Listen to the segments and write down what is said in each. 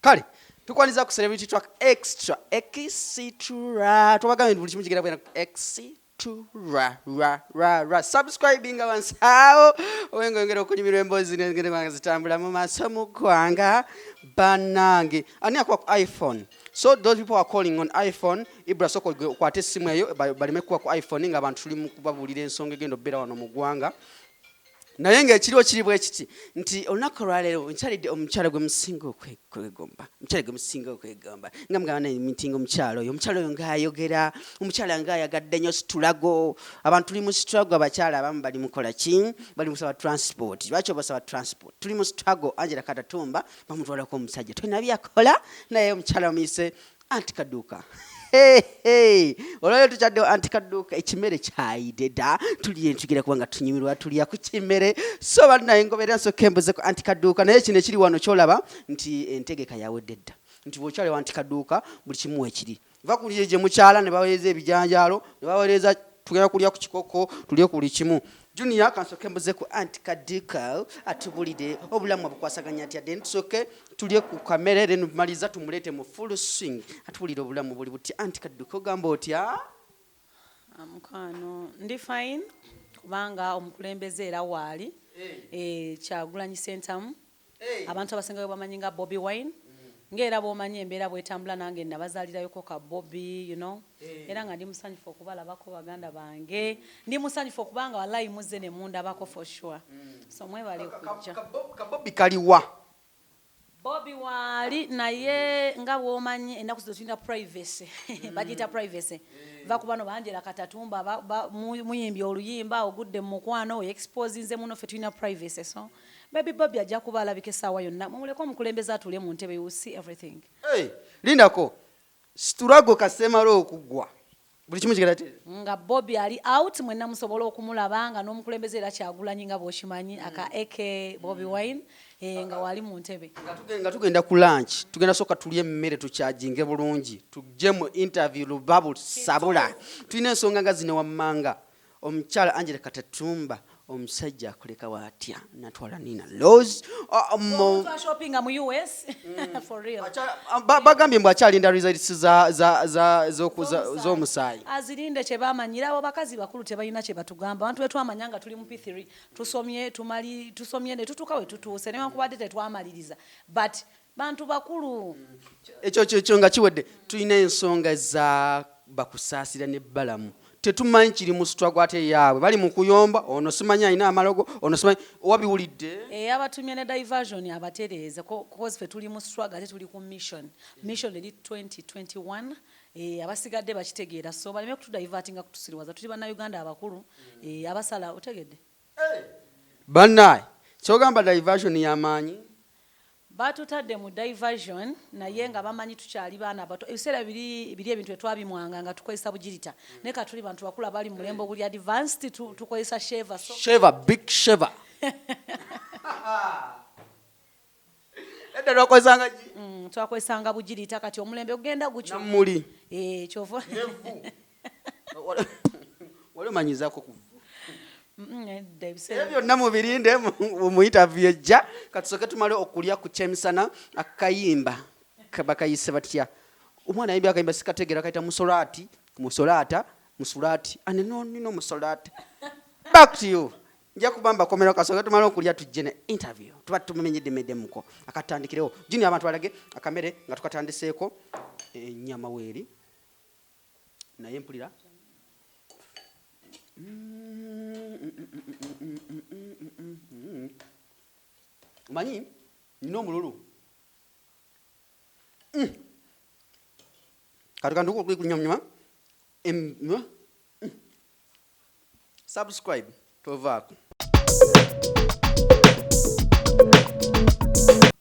Kale tukwaniza ku celebrity track extra extra tubagambe buli kimu kigera bwena extra subscribing once how wengongera okunyumirwa emboozi n'engende mwanga zitambula mu maaso mu ggwanga banange ani akwa iPhone. So those people are calling on iPhone. Ibra soko kwate simu eyo balime kuwa ku iPhone nga abantu tuli mu kubabulira ensonga egendo bera wano mu ggwanga. Naye ng'ekiriwo kiri bwe kiti nti olunaku lwaleero nkyalidde omukyala gwe musinga okwegomba nga mugamba naye mitinga omukyala oyo ng'ayogera omukyala ng'ayagadde nnyo situlago abantu tuli mu situlago abakyala abamu bali mukola ki bali musaba transport lwaki obasaba transport tuli mu situlago Angerlla Katatumba bamutwalako omusajja tolina byakola naye omukyala omuyise anti Kaduuka. Hey. Olwaleero tukyaddewo anti Kaduuka ekimere kyayidde dda tuliye entugera kubanga tunyumirwa tulya ku kimere so bannaye ngoberera nsooka embuze ku anti Kaduuka naye kino ekiri wano kyolaba nti entegeka yawedde dda nti bw'okyalewo anti Kaduuka buli kimu ekiri va kuliye gye mukyala ne baweereza ebijanjaalo ne baweereza tugenda kulya ku kikoko tulye ku buli kimu Junior kansooka embuze ku anti Kaduuka atubulire obulamu bukwasaganya ati adde tusooke tulye ku kamere then maliza tumuleete mu full swing atubulire obulamu buli buti anti Kaduuka ogamba otya amukano ndi fine kubanga omukulembeze era waali Kyagulanyi Sentamu abantu abasinga bamanyi nga Bobi Wine ngera bomanyi embeera bwetambula nange nabazaalirayoko ka Bobby you know era nga ndi musanyufu okubalabako baganda bange ndi musanyufu okubanga wallahi muzze ne mundabako for sure so mwebale kujja ka Bobby kaliwa Bobby wali naye nga bwomanyi ennaku zino privacy bagita privacy va kubano Angerlla Katatumba muyimbi oluyimba ogudde mu mukwano expose nze muno fe tulina privacy so baby Bobby ajja kuba alabika essaawa yonna mumuleko omukulembeze atule mu ntebe you see everything lindako situlago kasemalo okugwa buli kimu kigera te nga Bobby ali out mwenna musobola okumulaba nga n'omukulembeze era Kyagulanyi nga bw'okimanyi aka eke Bobi Wine nga wali mu ntebe nga tugenda ku lunch tugenda soka tulye emmere tukyajinge bulungi tujje mu interview lubabu sabula tulina ensonga nga zino wammanga omukyala Angerlla Katatumba omusajja akoleka watya natwala Nina Rose shopping mu US for real bagambye mbu akyalinda results z'omusaayi azirinde kye bamanyira abo bakazi bakulu tebalina kye batugamba abantu betwamanya nga tuli mu P3 tusomye ne tutuuka we tutuuse newankubadde tetwamaliriza but bantu bakulu ekyo nga kiwedde tulina ensonga za bakusaasira n'ebbalamu tetumanyi kiri mu struggle ate yaabwe bali mu kuyomba ono simanyi alina amalogo ono simanyi wabiwulidde abatumye ne diversion abatereeza cause fe tuli mu struggle ate tuli ku mission eri 2021 abasigadde bakitegeera so baleme kutudivertinga kutusiriwaza tuli bannayuganda abakulu abasala otegedde bannaye kyogamba diversion y'amaanyi batutadde mu diversion naye nga bamanyi tukyali baana bato ebiseera biri ebintu etwabimwanga nga tukozesa bugirita naye katuli bantu bakulu abali mu mulembe oguli advanced tukozesa big sheva edda lwakozesanga twakozesanga bugirita kati omulembe ogenda gukyo namuli kyova wali omanyizaako kuva ebyo byonna mubirinde mu interview ejja katusooke tumale okulya ku kyemisana akayimba bakayise batya omwana ayimba akayimba sikategeera kayita musolaati anenonino musolaati back to you nja kubamba komera kasooke tumale okulya tujje ne interview tuba tumenyeddemuko akatandikirewo jini abantu balage akamere nga tukatandiseeko ennyama weeri naye mpulira manyi nina omululu katukanduka kunyamnyuma subscribe tovaako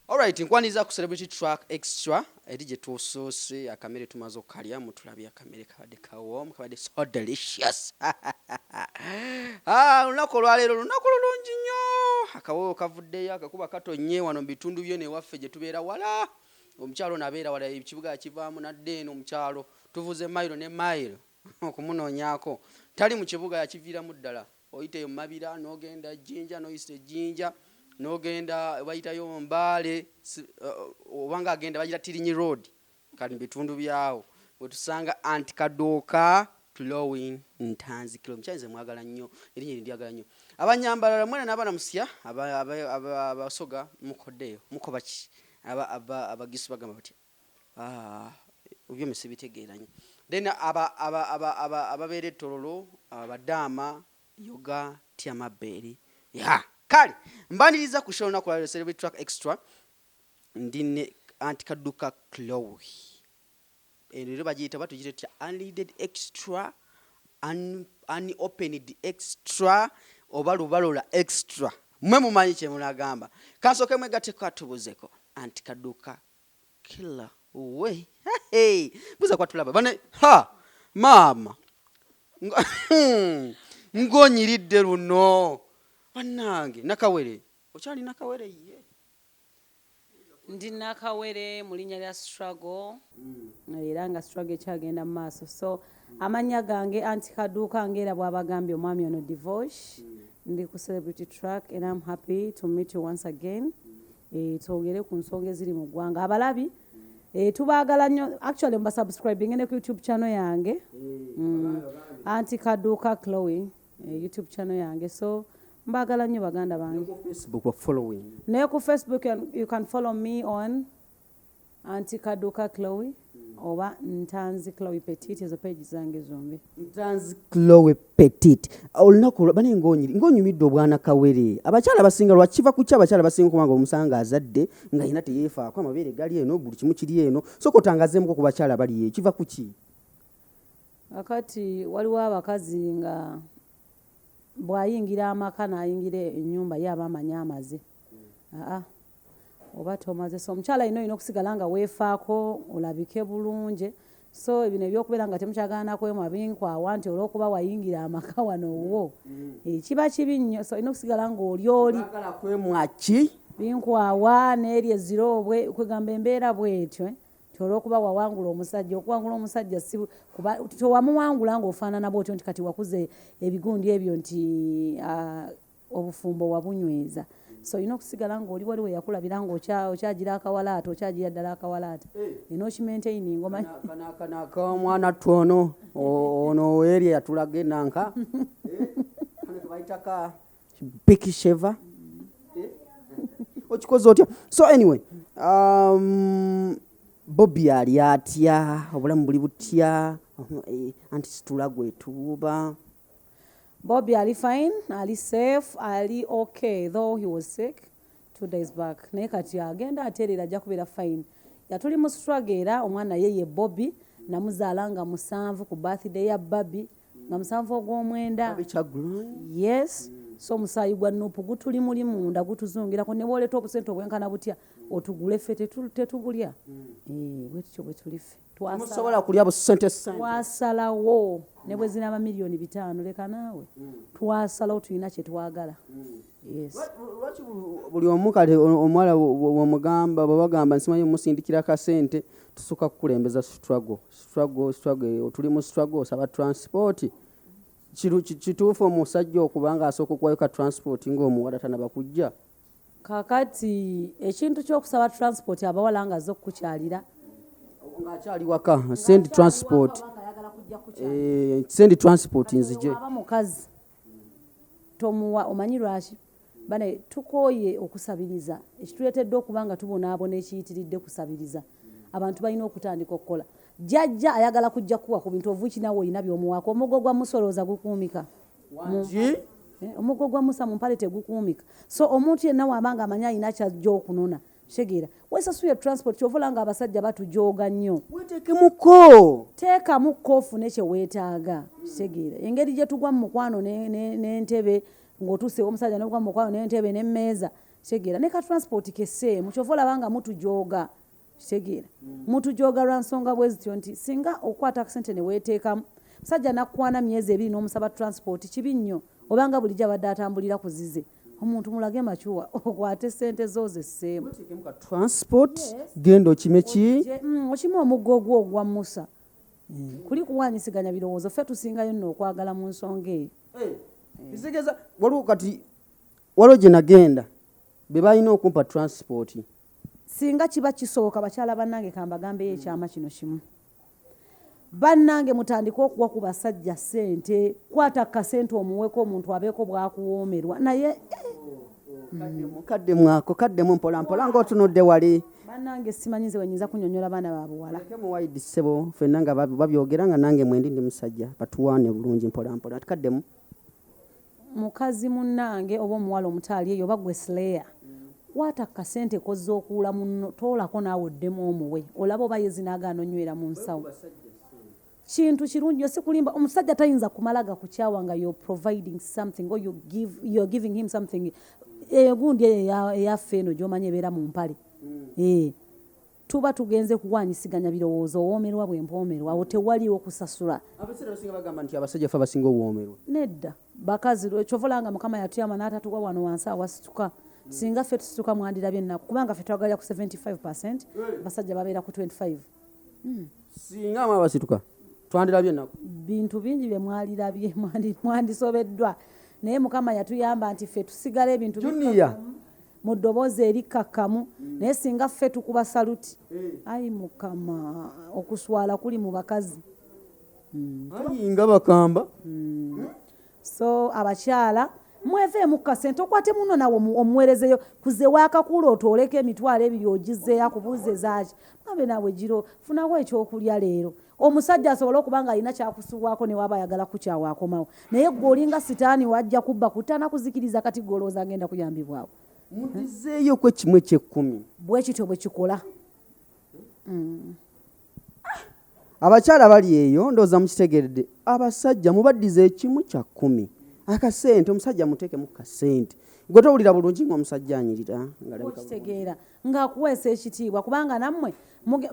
alright nkwaniza ku celebrity track extra eri gye tusoose akamere tumaze okukalya mutulabye akamere kabadde kawomu kabadde so delicious olunaku olwaleero lunaku lulungi nnyo akawowo kavuddeyo akakuba katonye wano mu bitundu byo newaffe gye tubeera wala omukyalo nabeera wala ekibuga akivaamu nadde eno omukyalo tuvuze mayiro ne mayiro okumunoonyaako tali mu kibuga yakiviiramu ddala oyiteyo mu mabira n'ogenda Jinja n'oyisa Jinja n'ogenda bayitayo Mbale obanga agenda bayita Tirinyi Road kali bitundu byawo wetusanga Anti Kaduuka Clothing Ntanzi Clothing mchanze mwagala nnyo erinnya lyagala nnyo abanyambala mwana n'abana musya abasoga mukodeyo mukobaki abagisu bagamba bati ubyo mesibitegeera nnyo then ababere tololo abadama yoga tiamaberi kali mbaniriza kushona kwa celebrity track extra ndine Anti Kaduuka Clothing rero bagiyita batugire unleaded extra unopened extra oba lubalola extra mwe mumanyi kye munagamba kansoke mwe gate Katubuzeko Anti Kaduuka killer we buza kwatulaba bane mama ngonyiridde luno bannange nakawere okyali nakawere ye ndi nakawere mu linnya lya struggle era nga struggle ekyagenda mu maaso so amanya gange Anti Kaduuka ngera bw'abagambye omwami ono divorce ndi ku celebrity track and I'm happy to meet you once again twogere ku nsonga eziri mu ggwanga abalabi tubaagala nnyo actually mba subscribing ne ku YouTube channel yange Anti Kaduuka Clothing YouTube channel yange so mbagala nnyo baganda bange Facebook following naye ku Facebook you can follow me on Anti Kaduuka Clothing oba Ntanzi Chloe Petite ezo page zange zombi Ntanzi Chloe Petite olunaku bane ngonyumidde obwana kawere abakyala basinga lwakiva ku kya abakyala basinga kubanga omusanga azadde nga yina teyefaako amabeere gali eno buli kimu kiri eno soko tangazeemuko ku bakyala bali kiva ku ki akati waliwo abakazi nga bwayingira amaka n'ayingira ennyumba ye aba amanya amaze oba tomaze so omukyala ino ino okusigala nga weefaako olabike bulungi so bino ebyokubeera nga temukyagana kwemu abinkwawa nti olw'okuba wayingira amaka wano wo kiba kibi nnyo so ino okusigala ngaoli kwemwaki binkwawa n'eri eziroobwe kwegamba embeera bwetyo olw'okuba wawangula omusajja okuwangula omusajja tewamuwangula ng'ofaanana bwotyo nti kati wakuze ebigundi ebyo nti obufumbo wabunyweza so ino okusigala ng'oli waliwo yakulabira ng'okyagira akawalaata okyagira ddala akawalaata ino okimaintaining omwana ttono ono eri yatulaga enanka bayitaka bikisheva okikoze otya so anyway Bobby ali atya obulamu buli butya anti situla gwetuuba Bobby ali fine ali safe ali okay though he was sick 2 days back naye kati agenda aterera ajja kubeera fine yatuli mu struggle era omwana yeye Bobby namuzaala nga 7 ku birthday ya Babi nga 7 ogw'omwenda yes so musaayi gwa nupu gutuli muli munda gutuzungirako ne bwoleta obusente obwenkana butya otugule ffe tetubulya bwetutyo bwe tulife twasobola kulya busente twasalawo ne bwe zinaba miliyoni 5 leka naawe twasalawo tulina kye twagala yes buli omu kale omwala womugamba babagamba nsimanyi musindikira akasente tusuka kukulembeza struggle tuli mu struggle osaba transport kituufu omusajja okubanga asooka okuwayo ka transport ng'omuwala tanaba kujja kakati ekintu ky'okusaba transport abawala nga azze okukukyalira ng'akyali waka send transport send transport nzije aba mukazi tomuwa omanyi lwaki bane tukooye okusabiriza ekituleetedde okuba nga tubonaabona ekiyitiridde kusabiriza abantu balina okutandika okukola jjajja ayagala kujja kuwa ku bintu ovuki nawe olina by'omuwaako omugo gwa musolooza gukuumika omugo gwa musa mu mpale tegukuumika so omuntu yenna wabanga amanya alina kyajja okunona tegeera weesasuye transport kyovula nga abasajja batujooga nnyo teekamuko ofune kye weetaaga tegeera engeri gye tugwa mu mukwano n'entebe ng'otuuse omusajja n'ogwa mu mukwano n'entebe n'emmeeza tegeera ne ka transport kesseemu kyova olabanga mutujooga kitegeera mutujooga lwa nsonga bwe zityo nti singa okwata akasente ne weeteekamu musajja nakwana myezi 2 n'omusaba transport kibi nnyo obanga bulijjo abadde atambulira ku zize omuntu mulage machuwa okwate sente zozesseemu transport genda okime ki okime omuggo ogwo ogwa musa kuli kuwanyisiganya birowoozo ffe tusingayo nno okwagala mu nsonga eyo kizigeza waliwo kati waliwo gye nagenda be balina okumpa transport singa kiba kisooka bakyala bannange kambagambeyo ekyama kino kimu bannange mutandika okuwa ku basajja ssente kwata kasente omuweko omuntu abeeko bwakuwoomerwa naye kaddemu mpolampola ng'otunudde wali bannange simanyize wenyinza kunyonyola baana babuwala kemuwaidi ssebo ffenna nga babyogera nga nange mwendi ndi musajja batuwaane bulungi mpolampola kaddemu mukazi munnange oba omuwala omutaali eyo oba gwe slayer kwata kasente kozza okuwula muno toolako naawe oddemu omuwe olaba oba yezinagaana onywera mu nsawo kintu kirungi si kulimba omusajja tayinza kumala gakukyawa nga you're providing something or you're giving him something gundi eyaffe eno gy'omanya ebeera mu mpale tuba tugenze kuwanyisiganya birowoozo owoomerwa bwempoomerwa awo tewaliwo kusasula abasinga basinga bagamba nti abasajja ffe abasinga obwomerwa nedda bakazi kyovolanga mukama yatuyama n'atatuwa wano wansi awasituka singa ffe tusituka mwandirabye ennaku kubanga ffe twagalira ku 75% abasajja babeera ku 25 singa ama abasituka twandirabye ennaku bintu bingi bye mwalirabye mwandisobeddwa naye mukama yatuyamba nti ffe tusigala ebintu mu ddoboozi erikkakkamu naye singa ffe tukuba saluti ayi mukama okuswala kuli mu bakazi nga bakamba so abakyala mweveemu kasente okwate muno nawe omuweerezeyo kuze waakakula otooleko emitwalo ebiri ogizeeyo akubuuze zaaki mwabe nawe giro funawo ekyokulya leero omusajja asobole okuba nga alina kyakusubwako ne waba ayagala kukyawa akomawo naye gwe olinga sitaani wajja kubba kutana kuzikiriza kati golooza agenda kuyambibwawo mudizeeyo kwe kimu eky'ekkumi bwe kityo bwe kikola abakyala bali eyo ndowooza mukitegeredde abasajja mubaddize ekimu kya 10 akasente omusajja muteekemu kasente gwe towulira bulungi ng'omusajja anyirira okitegeera ng'akuweesa ekitiibwa kubanga nammwe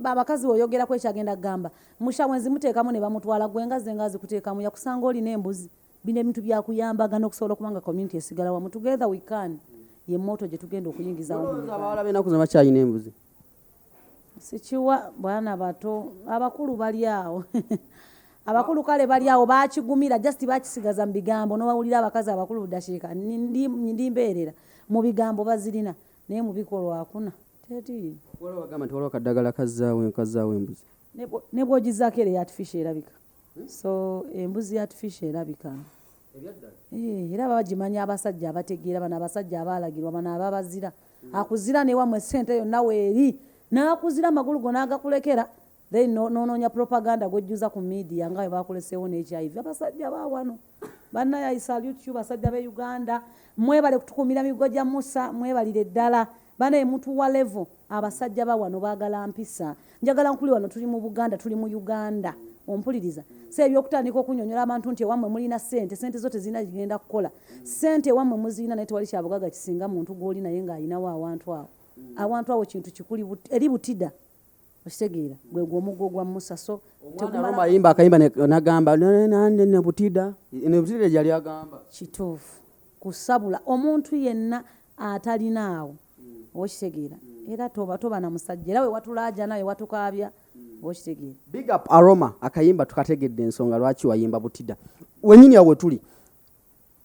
abakazi weoyogerako ekyagenda kugamba mushawenzi muteekamu ne bamutwala gwe ngaze nga zikuteekamu yakusanga olina embuzi bino ebintu byakuyambagana okusobola okubanga community esigala wamu together we can ye moto gye tugenda okuyingizawo abawala b'ennaku zino bakyalina embuzi sikiwa bwana bato abakulu bali awo abakulu kale bali awo bakigumira just bakisigaza mu bigambo n'owawulira abakazi abakulu budashiika ndi mbeerera mu bigambo bazirina naye mu bikolwa hakuna teti waliwo bagamba nti waliwo kaddagala kazzaawo embuzi ne bw'ogizaako era artificial erabika so embuzi artificial erabika era babagimanya abasajja abategeera bano abasajja abaalagirwa bano ababazira akuzira newammwe sente yonna weeri n'akuzira amagulu go n'agakulekera then noonya propaganda gwejjuza ku media nga bwe bakuleseewo n'ekiv abasajja baawano bannaye I salute you basajja b'e Uganda mwebale kutukumira migo gya Musa mwebalire ddala banaye mutuwa level abasajja baawano baagala mpisa njagala nkuli wano tuli mu Buganda tuli mu Uganda ompuliriza so ebyokutandika okunyonyola abantu nti ewammwe mulina sente zote zirina gigenda kukola sente ewammwe muzirina naye tewali kyabugaga kisinga muntu gw'oli naye ng'alinawo awantu awo kintu kikuli eri butida okitegeera gwe gw'omuggo gwa Musa so ayimba akayimba nagamba ne butida gyali agamba kituufu kusabula omuntu yenna atalinaawo okitegeera era toba na musajja era we watulaaja nawe watukaabya okitegeera big up aroma akayimba tukategedde ensonga lwaki wayimba butida wenyini awo tuli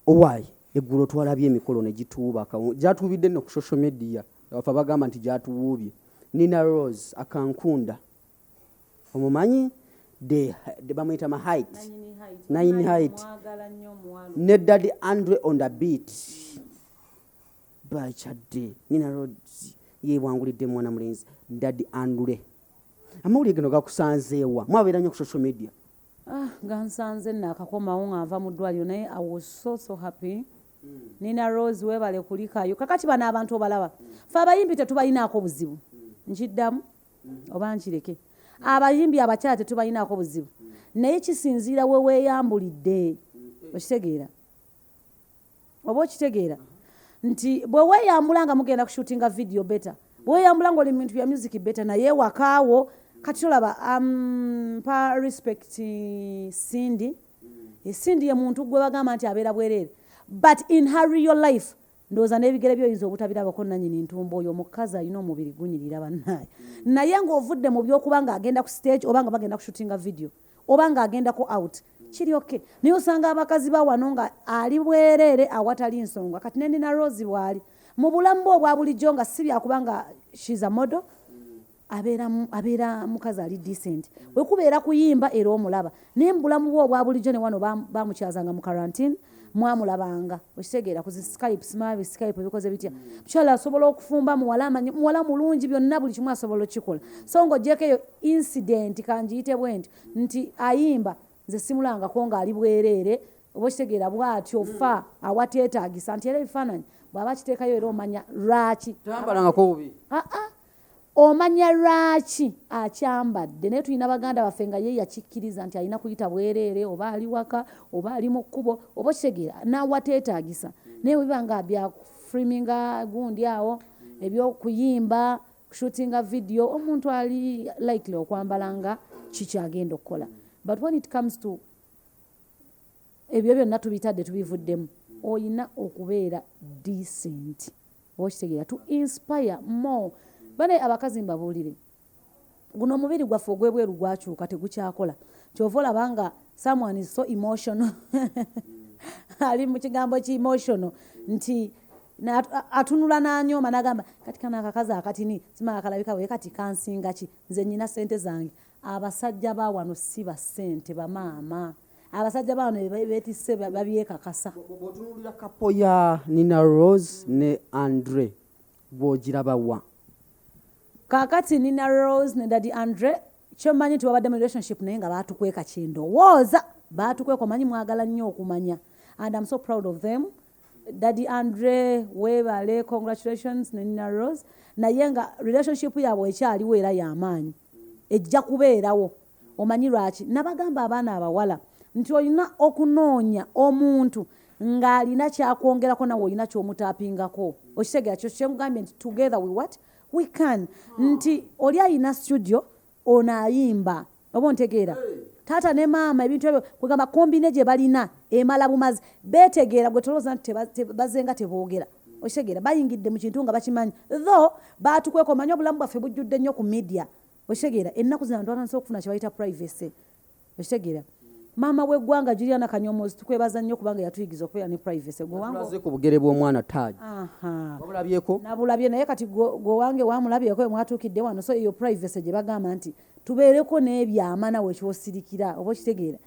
owaayi eggulo twalabye emikolo ne gituubaka gyatuubidde nno ku social media wafa bagamba nti gyatuwuubye Nina Rose akankunda omumanyi bamuyita ma height 9 height ne Dady Andrey on the beat bachadde Nina Rose yebwangulidde mwana mulenzi Dady Andrey amawulire gano gakusanzeewa mwabeera nnyo ku social media gansanze nakakomawo ng'ava mu ddwaliro naye I was so happy Nina Rose webale kulikayo kakati bano abantu obalaba fe abayimbi tetubalinaako buzibu nkiddamu oba nkireke abayimbi abakyala tetubalinaako buzibu naye kisinziira we weeyambulidde okitegeera oba okitegeera nti bwe weeyambula nga mugenda kushutinga video beta bwe weeyambula nga oli mu bintu bya music beta naye wakaawo kati olaba pa respect Cindy Cindy ye muntu gwe bagamba nti abeera bwereere but in her real life ndowooza n'ebigere byoyinza obutabirabako nannyini ntumba oyo omukazi alina omubiri gunyirira bannaye naye ng'ovudde mu byokuba ng'agenda ku stage oba nga bagenda kushutinga video oba ng'agendako out kiri oke naye osanga abakazi ba wano nga ali bwereere awatali nsonga kati ne Nina Rose bw'ali mu bulamu bwo obwa bulijjo nga si byakubanga she's a model abeera mukazi ali decent bwe kubeera kuyimba era omulaba naye mu bulamu bwo obwa bulijjo ne wano bamukyazanga mu quarantine mwamulabanga okitegeera ku Skype Skype ebikoze bitya mukyala asobola okufumba muwala mulungi byonna buli kimu asobola okikola so ng'ogyeko eyo incident kanjiyite bwenti nti ayimba nze simulangako ng'ali bwereere oba okitegeera bw'atyo fa awateetaagisa nti era ebifaananyi bw'aba kiteekayo era omanya lwaki tambalangako bubi omanya lwaki akyambadde naye tulina baganda baffe nga ye yakikkiriza nti alina kuyita bwereere oba ali waka oba ali mu kkubo oba okitegeera n'awateetaagisa naye webiba nga byafriminga gundi awo ebyokuyimba kushootinga video omuntu ali likely okwambala nga kikyagenda okukola but when it comes to ebyo byonna tubitadde tubivuddemu oyina okubeera decent oba okitegeera to inspire more bane abakazi mbabuulire guno omubiri gwaffe ogwebweru gwakyuka tegukyakola kyova olabanga someone is so emotional ali mu kigambo ki-emotional nti atunula n'anyooma n'agamba kati kana akakazi akatini simala kalabika bwe kati kansinga ki nze nnyina ssente zange abasajja ba wano si bassente bamaama abasajja ba wano beetisse babyekakasa bw'otunuulira kapo ya Nina Rose ne Andrey bw'ogiraba wa kakati Nina Rose ne Dady Andrey kyomanyi nti babadde mu relationship naye nga baatukweka kyendowooza baatukweka omanyi mwagala nnyo okumanya and I'm so proud of them Dady Andrey weebale congratulations ne Nina Rose naye nga relationship yaabwe ekyaliwo era y'amaanyi ejja kubeerawo omanyi lwaki nabagamba abaana abawala nti olina okunoonya omuntu ng'alina kyakwongerako nawe olina ky'omutaapingako okitegeera kyo kyengambye nti together we what we can nti oli ayina studio ono ayimba oba ontegeera taata ne maama ebintu ebyo kwegamba kombine gye balina emala bumazi beetegeera gwe tolowooza nti bazenga teboogera okitegeera bayingidde mu kintu nga bakimanyi though baatukweka omanyi obulamu bwaffe bujjudde nnyo ku media okitegeera ennaku zino abantu batandise okufuna kye bayita privacy okitegeera maama w'eggwanga Juliana Kanyomozi tukwebaza nnyo kubanga yatuyigiza okubeera ne privacy gwewange ku bugere bw'omwana Taji wabulabyeko nabulabye naye kati gwewange wamulabyeko mwatuukidde wano so eyo privacy gye bagamba nti tubeereko n'ebyama nawe kyosirikira oba okitegeera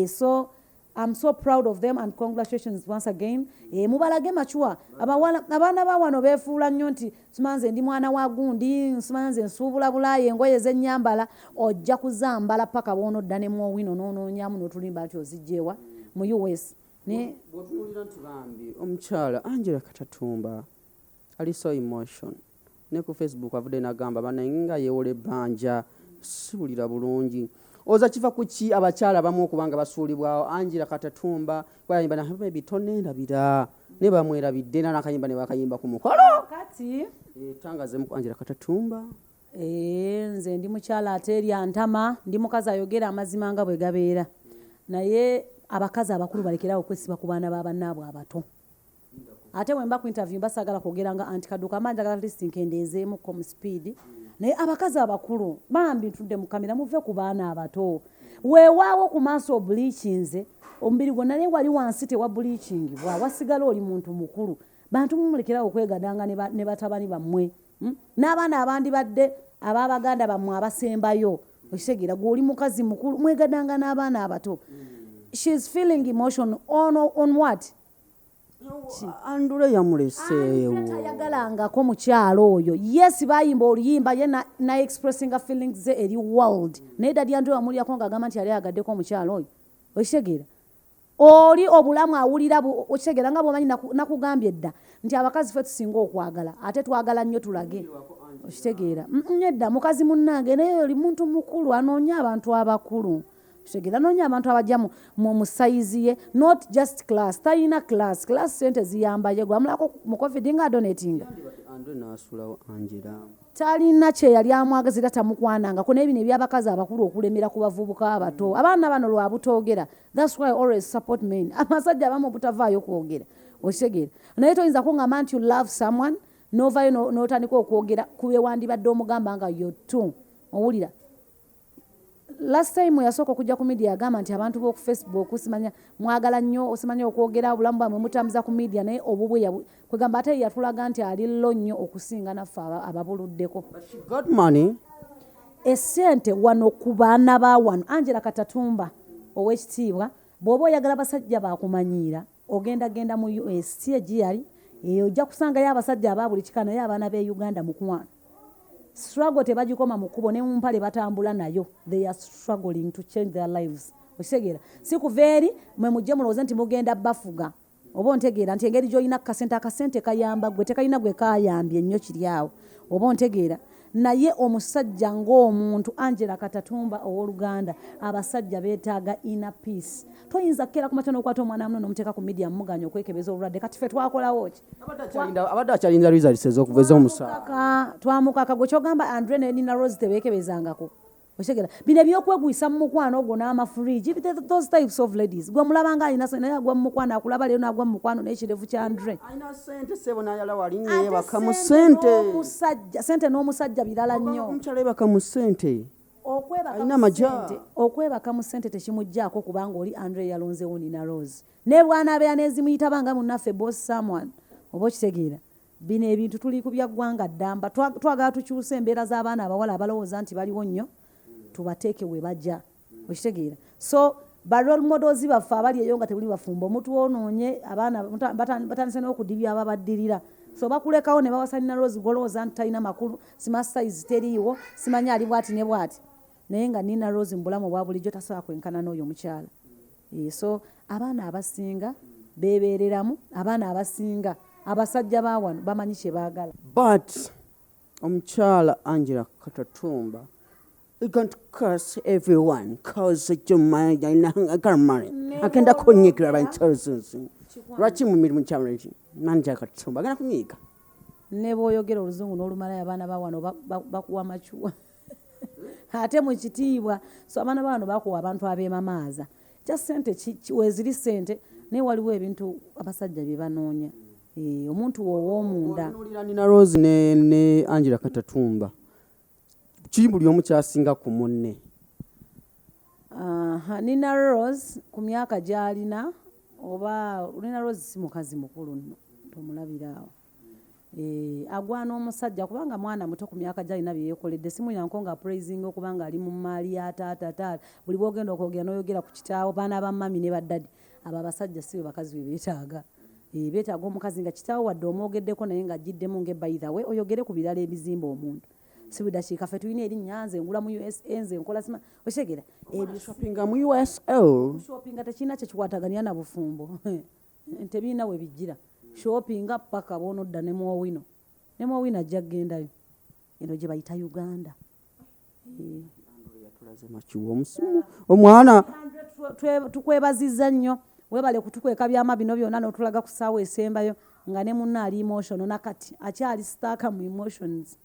so I'm so proud of them and congratulations once again mubalage machua abaana ba wano beefuula nnyo nti simanze ndi mwana wa gundi simanze nsuubula bulaayi engoye z'ennyambala ojja kuzambala paka bw'onodda ne muowino n'onoonyamu n'otulimba nti ozijjeewa mu US bw'otunuulira nti bambi omukyala Angerlla Katatumba ali so emotion ne ku Facebook avudde n'agamba banaye nga yeewola ebbanja siwulira bulungi oza kiva ku ki abakyala abamu okubanga basuulibwawo Angerlla Katatumba bayimba na bitonendabira ne bamwerabidde n'akayimba ne bakayimba ku mukolo kati tangazeemu ku Angerlla Katatumba nze ndi mukyala ate erya ntama ndi mukazi ayogera amazima nga bwe gabeera naye abakazi abakulu balekerawo okwesiba ku baana b'abannaabwe abato ate bwe mba ku interview basagala kwogera nga anti Kaduuka amanyi agala list nkendeezeemuko mu speed naye abakazi abakulu bambi ntudde mu kamera muve ku baana abato weewaawo ku maaso obuliikinze omubiri gwonna naye wali wansi tewa buliikingibwa wasigala oli muntu mukulu bantu mumulekerawo okwegadanga ne batabani bammwe n'abaana abandi badde ababaganda bammwe abasembayo okitegeera gw'oli mukazi mukulu mwegadanga n'abaana abato she's feeling emotion on what Andrey yamuleseewo tayagalangako mukyalo oyo yes bayimba oluyimba ye na expressing feelings ze eri world naye Dady Andrey wamulyako ng'agamba nti yali agaddeko omukyalo oyo okitegeera oli obulamu awulira okitegeera nga bwomanyi nakugambye dda nti abakazi ffe tusinga okwagala ate twagala nnyo tulage okitegeera nedda mukazi munnange naye oli muntu mukulu anoonya abantu abakulu okitegeera anoonya abantu abajja mu sayizi ye not just class talina class sente ziyambaye gwamulako mu covid nga donatinga talina kye yali amwagazira tamukwanangako naye bino ebyabakazi abakulu okulemera ku bavubuka abato abaana bano lwabutoogera that's why I always support men amasajja abamu obutavaayo kwogera okitegeera naye toyinza kungamba nti you love someone novayo n'otandika okwogera ku bewandibadde omugamba nga yo tu owulira last time yasooka okujja ku media agamba nti abantu b'oku Facebook simanya mwagala nnyo osimanya okwogera obulamu bwamwe mutambuza ku media naye obubwe kwegamba ate yatulaga nti ali llo nnyo okusinga naffe ababuluddeko. Got money. Essente wano ku baana ba wano Angerlla Katatumba ow'ekitiibwa bw'oba oyagala basajja bakumanyiira ogenda mu US TGR eyo ojja kusangayo abasajja aba buli kika naye abaana b'e Uganda mukwano. Struggle tebagikoma mu kkubo ne mu mpale batambula nayo. They are struggling to change their lives. Okitegeera si kuva eri mwe mujje mulowooze nti mugenda bafuga oba ontegeera nti engeri gy'olina akasente kayamba gwe tekalina gwe kayambye ennyo kiri awo oba ontegeera naye omusajja ng'omuntu Angerlla Katatumba ow'Oluganda abasajja beetaaga inner peace. Toyinza kkeera ku makya n'okwata omwana muno n'omuteeka ku media muganya okwekebeza obulwadde kati ffe twakolawo ki abadde akyalinza results ez'okuva omusaala twamukaka gwe kyogamba Andrey ne Nina Rose tebeekebezangako. Oshegera bino ebyokwegwisa mu mukwano ogwo n'amafuriji those types of ladies gwe mulabanga alina sente naye agwa mu mukwano akulaba leero n'agwa mu mukwano n'ekirevu kya Andrey alina sente sebo n'ayala walinnya yebaka mu sente sente n'omusajja birala nnyo omukyala yebaka mu sente okwebaka mu sente tekimugjaako kubanga oli Andrey yalonzeewo Nina Rose ne bw'anaabeera n'ezimuyitaba munnaffe boss someone oba okitegeera. Bino ebintu tuli ku bya ggwanga ddamba twagala tukyuse embeera z'abaana abawala abalowooza nti baliwo nnyo tubateeke we bajja okitegeera. So ba role models baffe abali eyo nga tebuli bafumba omutwonoonye abaana batandise n'okudibya ababaddirira so bakulekawo ne bawasa Nina Rose golowooza nti talina makulu simastayizi teriiwo simanya ali bwati ne bwati naye nga Nina Rose mu bulamu obwa bulijjo tasobola kwenkana n'oyo omukyala. So abaana abasinga beebeereramu abaana abasinga abasajja ba wano bamanyi kye baagala. But omukyala Angerlla Katatumba you can't curse everyone cause agenda kunyiikira abanchosensi lwaki mu mirimu kyalo eki Angerlla Katatumba agenda kunyiika ne bw'oyogera oluzungu n'olumalayo abaana ba wano bakuwa machuwa ate mu kitiibwa so abaana ba wano bakuwa abantu abeemamaaza kya sente weziri sente naye waliwo ebintu abasajja bye banoonya omuntu w'ow'omunda. Olulira Nina Rose ne Angerlla Katatumba ki buli omu kyasinga ku munne? Nina Rose ku myaka gy'alina oba Nina Rose si mukazi mukulu nno tomulabira awo agwana omusajja kubanga mwana muto ku myaka gy'alina bye yeekoledde simu yanko nga praising okubanga ali mu maali ya taata buli bwogenda okwogera n'oyogera ku kitaawo baana ba mami ne ba Dady abo abasajja si be bakazi be beetaaga. Beetaaga omukazi nga kitaawo wadde omwogeddeko naye nga agiddemu nge by the way oyogere ku birala ebizimba omuntu si budakiika ffe tulina erinnya nze ngula mu USA nze nkola sima okyegera shoppinga mu USL shoppinga tekirina kyekikwataganya na bufumbo tebirina we bijjira shoppinga paka boonodda ne muowino ajja kgendayo eno gye bayita Uganda. Omwana tukwebazizza nnyo webale kutukweka byama bino byonna n'otulaga ku ssaawa esembayo nga ne munna ali emotional nakati akyali staaka mu emotions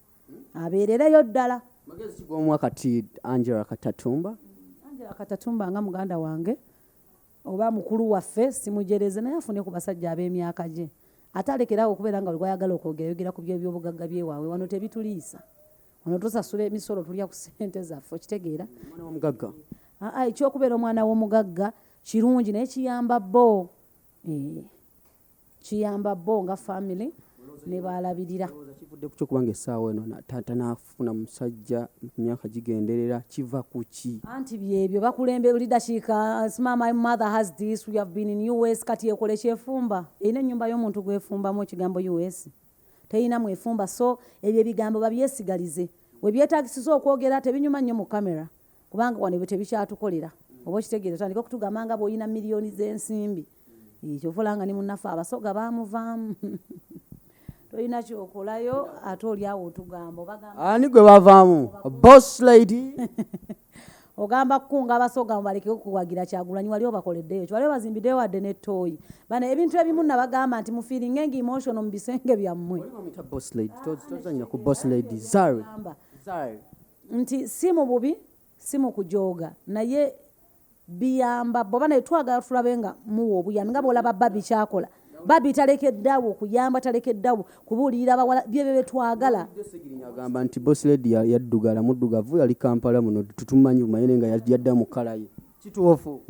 abeerereyo ddala. Magezi g'omwa kati Angerlla Katatumba? Angerlla Katatumba nga muganda wange oba mukulu waffe simujereze naye afune ku basajja ab'emyaka gye ate alekerawo okubeera nga olwayagala okwogerayogera ku by'ebyobugagga byewaawe wano tebituliisa wano tusasula emisolo tulya ku ssente zaffe okitegeera. Omwana w'omugagga ekyokubeera omwana w'omugagga kirungi naye kiyamba bo nga family ne baalabirira. Kivudde ku kyokubanga essaawa eno taata n'afuna musajja myaka gigenderera kiva ku ki? Anti byebyo bakulembe leadership my mother has this we have been in US kati ekole kyefumba erina ennyumba y'omuntu gwefumbamu ekigambo US terina mwefumba so ebyo ebigambo babyesigalize we byetaagisiza okwogera tebinyuma nnyo mu kamera kubanga wano ebyo tebikyatukolera oba okitegeera tandika okutugamba nga bw'olina miliyoni z'ensimbi kyovulanga ni munnaffe abasoga baamuvaamu tolina kyokolayo ate oli awo otugamba ani gwe bavaamu boss lady ogamba kukunga abasoga baleke okuwagira Kyagulanyi wali obakoleddeyo wali obazimbiddeyo wadde n'ettooyi bano ebintu ebimu nabagamba nti mufiiringa enga emotion mu bisenge byammwe tozanya ku boss lady Zari nti si mu bubi si mu kujooga naye biyamba bo bana twagala tulabe nga muwa obuyambi nga bw'olaba Babi kyakola babi talekeddawo kuyamba talekeddawo kubuulirira abawala bye twagala. Agamba nti boss lady yaddugala muddugavu yali Kampala muno tutumanyi bumanyi nga yadda mu kala ye kituufu.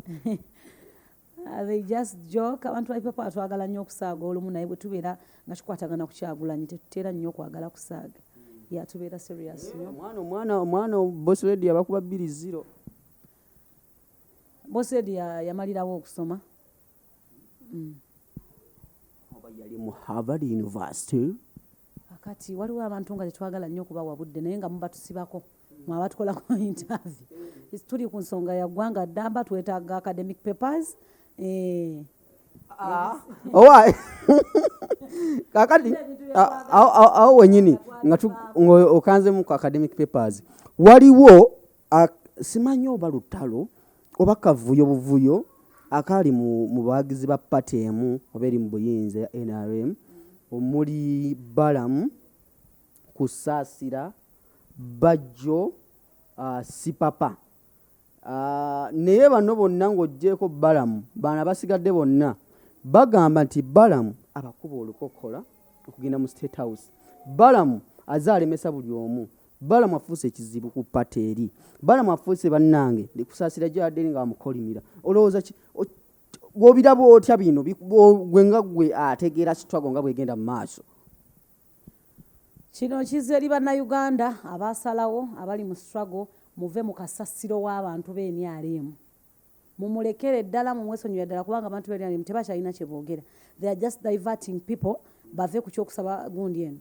They just joke. Abantu baipepa atwagala nnyo okusaaga olumu naye bwe tubeera nga tukwatagana ku Kyagulanyi tetuteera nnyo okwagala kusaaga. Tubeera serious nnyo. Omwana boss lady abakuba 2-0. Boss lady yamalirawo okusoma. Oba yali mu Harvard University. Kati waliwo abantu nga tetwagala nnyo okubawa budde naye nga muba tusibako mwaba tukolako interview. Tuli ku nsonga ya ggwanga ddamba twetaaga academic papers. Kakati awo wenyini nga okanzemu ku academic papers waliwo simanyi oba lutalo oba kavuyo buvuyo akali mu bawagizi ba pati emu oba eri mu buyinza ya NRM omuli Balamu Kusaasira Bajjo Sipapa naye bano bonna ng'oggyeko Balamu bana basigadde bonna bagamba nti Balamu abakuba olukokola okugenda mu State House. Balamu azaalemesa buli omu. Balamu afuuse ekizibu ku pati eri. Balamu afuuse bannange Kusaasira gye yadde nga bamukolimira. Olowooza gw'obiraba otya bino gwe nga gwe ategeera kitwago nga bwegenda mu maaso. Kino kizze eri bannayuganda abaasalawo abali mu struggle muve mu kasasiro w'abantu b'NRM. Mumulekere ddala mumwesonyiwe ddala kubanga abantu b'NRM tebakyalina kye boogera. They are just diverting people bave ku kyokusaba gundi eno.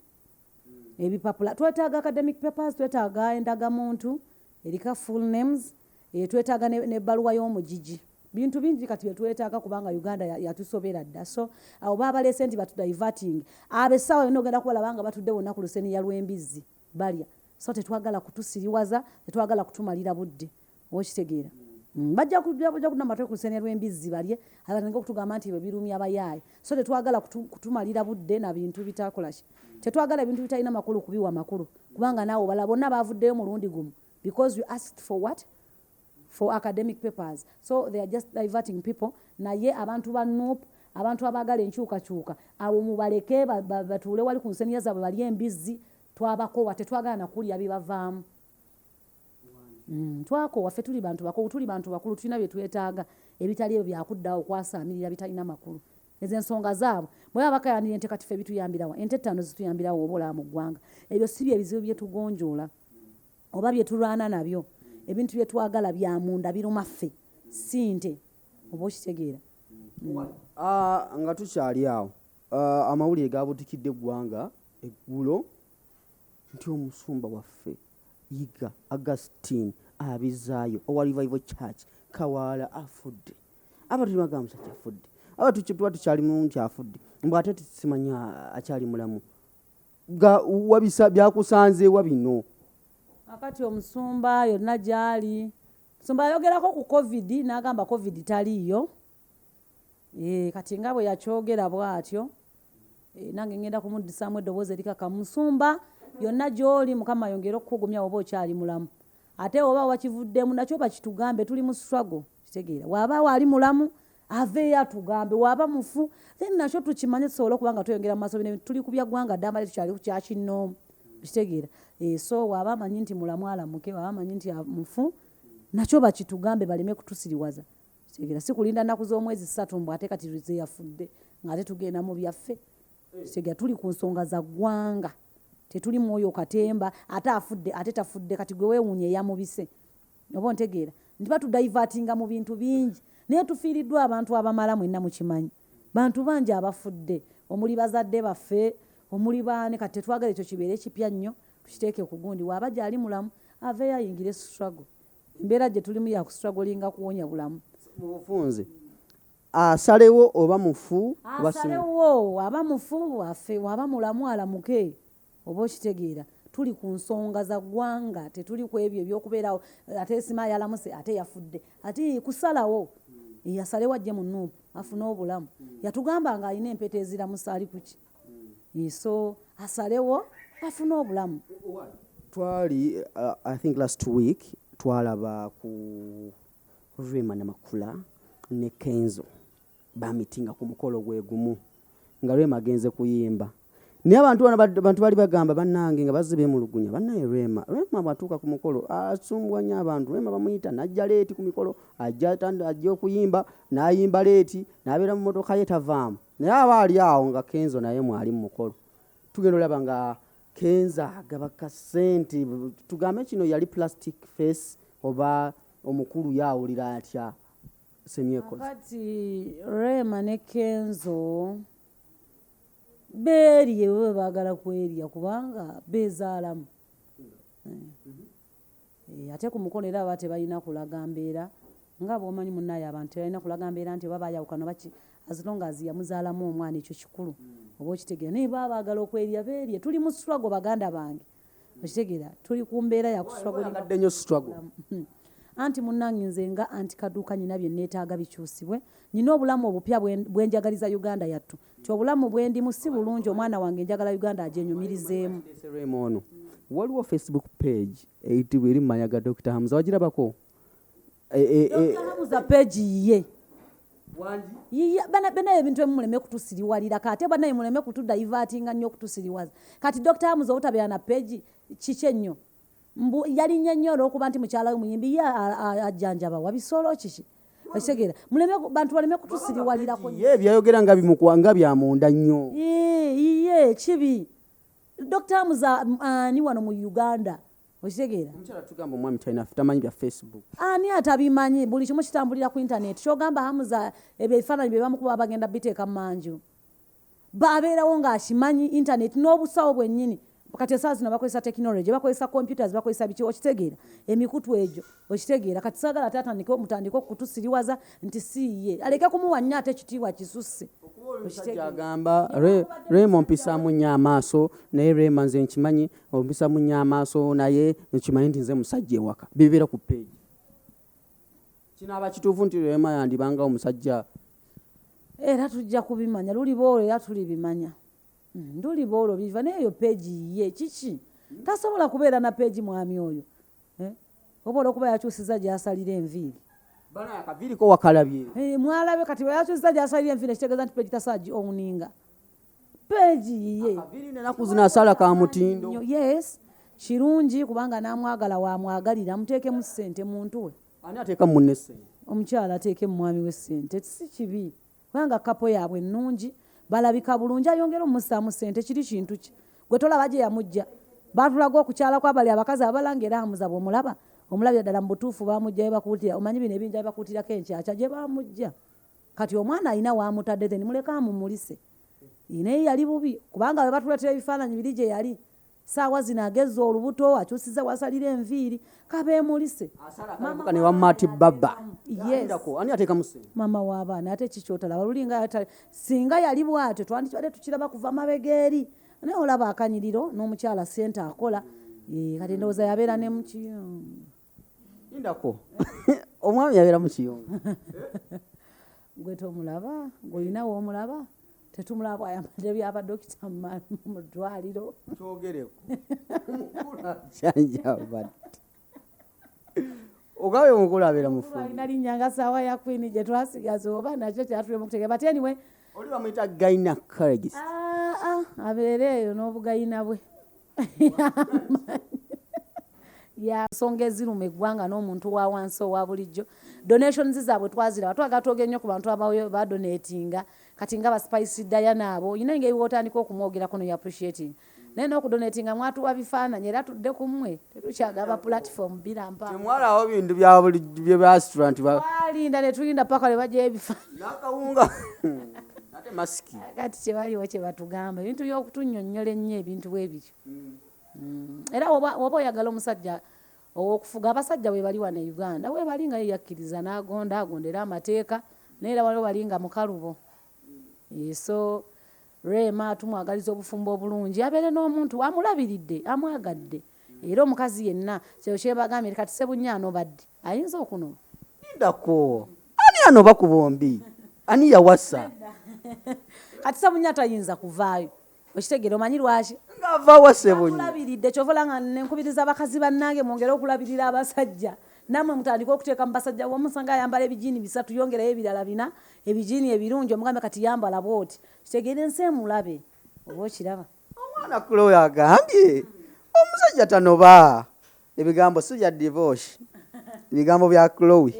Ebipapula twetaaga academic papers, twetaaga endagamuntu erika full names, twetaaga n'ebbaluwa y'omugigi. Bintu bingi kati byetwetaaga kubanga Uganda yatusobera dda. So abo baabalese nti batu diverting. Abessawa bino ogenda kubalaba nga batudde bonna ku luseni ya Lwembizzi balya. So tetwagala kutusiriwaza, tetwagala kutumalira budde. Okitegeera. Bajja kunamatwe ku luseni ya Lwembizzi balye, abatenga okutugamba nti birumya abayaayi. So tetwagala kutumalira budde na bintu bitakola ki. Tetwagala ebintu bitalina makulu kubiwa makulu. Kubanga naawo bala bonna baavuddeyo mulundi gumu. Because you asked for what? For academic papers. So they are just diverting people. Naye abantu ba NUP, abantu abagala enkyukakyuka, abo mubaleke batuule wali ku nseniya zaabwe bali embizzi twabakowa tetwagala nakulya bibavaamu. Twakowa ffe tuli bantu bakulu tulina bye twetaaga ebitali ebyo byakuddawo okwasaamirira bitalina makulu. Ezo ensonga zaabwe bwe baba bakayandira ente kati ffe bituyambirawa ente ttaano zituyambirawo obola mu ggwanga. Ebyo si bye bizibu bye tugonjoola oba bye tulwana nabyo. Ebintu bye twagala bya munda biruma ffe sinte oba okitegeera. Nga tukyali awo amawulire gabutikidde eggwanga eggulo nti omusumba waffe Yiga Augustine abizaayo owa Revival Church Kawaala afudde. Abantu bagamba musajja afudde. Abantu tuba tukyalimu nti afudde. Mbw ate tusimanya akyali mulamu. Wabisa byakusanzeewa bino. Akati omusumba yonna gyali. Musumba yayogerako ku COVID n'agamba COVID taliiyo. Kati nga bwe yakyogera bw'atyo. Nange ngenda kumuddisaamu eddoboozi erikaka musumba yonna gy'oli Mukama yongera okukugumya oba okyali mulamu. Ate oba wakivuddemu nakyo bakitugambe tuli mu struggle kitegeera. Waba wali mulamu aveeyo atugambe waba mufu then nakyo tukimanye tusobole okuba nga tweyongera mu maaso tuli ku byaggwanga ddamba tukyali ku kyakinnoomu kitegeera. So waba amanyi nti mulamu alamuke waba amanyi nti mufu nakyo bakitugambe baleme kutusiriwaza kitegeera. Si kulinda nnaku z'omwezi 3 mbw ate kati tuze yafudde ng'ate tugenda mu byaffe kitegeera. Tuli ku nsonga za ggwanga tetuli mwoyo katemba ate afudde ate tafudde kati gwe weewuunye eyamubise oba ontegeera. Nti batudivertinga mu bintu bingi naye tufiiriddwa abantu abamala mwenna mukimanyi bantu bangi abafudde omuli bazadde baffe omuli baane kati tetwagala ekyo kibeere kipya nnyo tukiteeke ku gundi waaba gyali mulamu aveeyo ayingire struggle. Embeera gye tulimu ya kustrugglinga kuwonya bulamu. Mu bufunze asalewo oba mufu asalewo aba mufu waffe waba mulamu alamuke oba okitegeera. Tuli ku nsonga za ggwanga tetuli ku ebyo ebyokubeerawo ate sima yalamuse ate yafudde ate kusalawo yasalewo ajje mu NUP afune obulamu yatugamba nga alina empeta eziramusa ali kuki so asalewo afune obulamu. Twali I think last week twalaba ku Rema Namakula ne Kenzo bamitinga ku mukolo gwe gumu nga Rema agenze kuyimba. Naye abantu bali bagamba bannange nga bazze beemulugunya bannaye Rema bw'atuuka ku mukolo asumbwa nnyo abantu. Rema bamuyita n'ajja leeti ku mikolo ajja okuyimba n'ayimba leeti n'abeera mu mmotoka ye tavaamu. Naye aba ali awo nga Kenzo naye mwali mu mukolo. Tugenda olaba nga Kenzo agaba kasente. Tugambe kino yali plastic face oba omukulu yaawulira atya Semyekozi. Kati Rema ne Kenzo beeriye we baagala kweriya kubanga beezaalamu. Ate ku mukono era aba tebalina kulaga mbeera nga bw'omanyi munnaye abantu tebalina kulaga mbeera nti oba baayawukana baki azilongazi yamuzaalamu omwana ekyo kikulu oba okitegeera. Naye baba baagala okweriya beeriye. Tuli mu struggle baganda bange okitegeera. Tuli ku mbeera ya kustruggle nnyo struggle. Anti munnange nze nga anti Kaduuka nyina bye neetaaga bikyusibwe. Nyina obulamu obupya bwe njagaliza Uganda yattu. Ti obulamu bwe ndimu si bulungi omwana wange njagala Uganda agyenyumirizeemu. Waliwo Facebook page eyitibwa eri mmanya ga Dr. Hamza wagirabako? Dr. Hamza page ye. Banaye ebintu ebimuleme kutusiriwalira kati banaye muleme kutudaivatinga nnyo kutusiriwaza. Kati Dr. Hamza obutabeera na page kiki ennyo? Yali nnyo olw'okuba nti mukyala we muyimbi ye ajjanjaba wabisolo kiki ekitegeera. Muleme bantu baleme kutusiriwalirako ye byayogera nga bimukwanga byamunda nnyo. Ye kibi. Dr. Hamza ani wano mu Uganda okitegeera. Omukyala tugamba omwami talina tamanyi bya Facebook. Ani atabimanyi buli kimu kitambulira ku internet. Kyogamba Hamza ebifaananyi bye bamukuba bagenda biteeka mu manju. Babeerawo ng'akimanyi internet n'obusawo bwennyini. Kati esaawa zino bakozesa technology, bakozesa computers, bakozesa biki okitegeera. Emikutu egyo okitegeera. Kati saagala mutandike okutusiriwaza nti si ye. Aleke kumuwa nnyo ate ekitiibwa kisusse. Omusajja agamba Rema ompisaamu nnyo amaaso naye Rema nze nkimanyi ompisaamu nnyo amaaso naye nkimanyi nti nze musajja ewaka. Bibeera ku page. Kinaaba kituufu nti Rema yandibanga omusajja. Era tujja kubimanya. Luli boolo era tulibimanya. Nduli boolo biva n'eyo peegi ye kiki tasobola kubeera na peegi mwami oyo oba olw'okuba yakyusiza gy'asalira enviiri. Bana akaviiriko wakalabye. Mwalabe kati bwe yakyusiza gy'asalira enviiri ekitegeeza nti peegi tasaagi owuninga. Peegi ye akaviiri n'ennaku zino asala ka mutindo. Yes kirungi kubanga n'amwagala wamwagalira muteekemu ssente muntu we. Ani ateeka munne ssente? Omukyala ateeke mu mwami we ssente si kibi kubanga kapo yaabwe nnungi. Balabika bulungi ayongera omussaamu ssente kiri kintu ki gwe tolaba gye yamujja. Batulaga okukyala kwabali abakazi abalangera Hamza bw'omulaba omulabira ddala mu butuufu bamujja bakuutira omanyi bino ebinja bakuutirako enkyakya gye bamujja. Kati omwana alina wamutadde then muleka amumulise. Naye yali bubi kubanga bwe batuleetera ebifaananyi biri gye yali saawa zino agezza olubuto akyusiza wasalira enviiri kabeemulise. Mama ne wamati baba. Yes. Ani ateeka mu ssente? Mama w'abaana ate kikyotala balulinga singa yali bw'atyo twandikibadde tukiraba kuva mabegeeri naye olaba akanyiriro n'omukyala ssente akola kati ndowooza yabeera ne mu kiyungu. Indako omwami yabeera mu kiyungu. Gwe tomulaba ng'olina w'omulaba tetumulaba bw'ayambadde by'abadokita mu ddwaliro. Kyogereko kyanjabadde ogawe omukulu abeera mu ffulu. Alina linnya nga ssaawa ya Queen gye twasigaza oba nakyo kyatulema okutegeera but anyway oli bamuyita gynecologist. Abeere eyo n'obugayina bwe yasonga eziruma eggwanga n'omuntu wa wansi owa bulijjo. Donations zaabwe twaziraba twagatoge nnyo ku bantu badonatinga kati nga baspice Diana abo olina engeri w'otandika okumwogerako no appreciating naye n'okudonatinga mwatuwa bifaananyi era tudde ku mmwe tetukyagaba platform birampa. Temwalawo bintu bya bulijjo bya restaurant twalinda ne tulinda paka lwe bajja ebifaananyi n'akawunga ate masiki kati kyebaliwo kye batugamba ebintu by'okutunnyonnyola ennyo ebintu bwe bityo. Era oba oyagala omusajja okufuga abasajja we bali wano e Uganda we bali nga yakkiriza agondera amateeka naye era waliwo bali nga mukalubo. So Rema tumwagaliza obufumbo obulungi abeere n'omuntu amulabiridde amwagadde era omukazi yenna kyo kyebagambye kati Sebunyano badde ayinza okunoma. Ndako ani anoba ku bombi ani yawasa kati Sebunya tayinza kuvaayo okitegeera omanyi lwaki ngava wa Sebunya amulabiridde kyovola nga nenkubiriza abakazi bannange mwongere okulabirira abasajja namwe mutandika okuteeka mu basajja omusanga ayambala ebijiini 3 yongerayo ebirala 4 ebijiini ebirungi omugambe kati yambala bwoti kitegeere ensi emulabe oba okiraba omwana Chloe agambye omusajja tanoba ebigambo si bya divorce ebigambo bya Chloe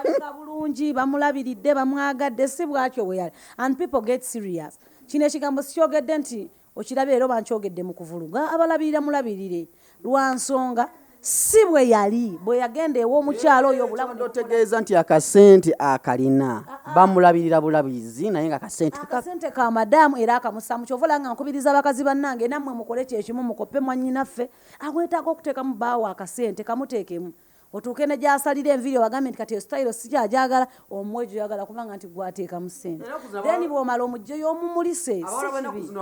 alabika bulungi bamulabiridde bamwagadde si bwatyo bwe yali and people get serious kino ekigambo sikyogedde nti okirabe era bankyogedde mu kuvuluga abalabirira mulabirire lwa nsonga si bwe yali bwe yagenda ew'omukyalo oyo obulamu otegeeza nti akasente akalina bamulabirira bulabirizi naye nga akasente ka madamu era akamusamu kyovola nga nkubiriza abakazi bannange nammwe mukole kyekimu mukoppe mwannyinaffe awetaaga okuteekamu baawo akasente kamuteekemu otuuke ne gy'asalira enviiri obagambe nti kati esitayiro sikyajagala omuwe gyoyagala kubanga nti gwateekamu sente then bw'omala omugjeyo omumulise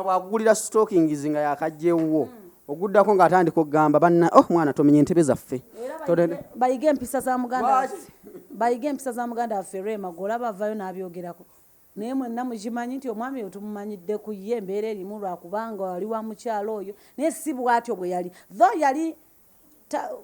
bw'akugulira stockings nga yakajjewo oguddako ng'atandika okugamba banna mwana tomenye entebe zaffe bayiga empisa za muganda waffe Rema golaba avaayo n'abyogerako naye mwenna mukimanyi nti omwami oyo tumumanyidde ku ye embeera erimu lwakubanga wali wa mukyalo oyo naye si bwatyo bwe yali tho yali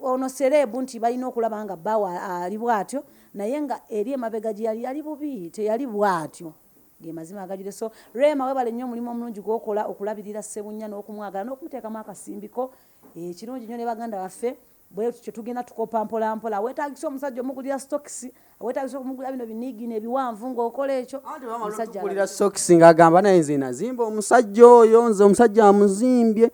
ono serebu nti balina okulaba nga bbawa ali bwatyo naye nga eri emabega gye yali bubi teyali bwatyo ge mazima agajire so Rema webale nnyo omulimu omulungi gwokola okulabirira Ssebunya n'okumwagala n'okumuteekamu akasimbiko ekirungi nnyo ne baganda baffe bwe tutyo tugenda tukopa mpola mpola wetaagisa omusajja omugulira stocks wetaagisa okumugulira bino biniigi n'ebiwanvu ng'okola ekyo omusajja agulira stocks ng'agamba naye nze nazimba omusajja oyo nze omusajja amuzimbye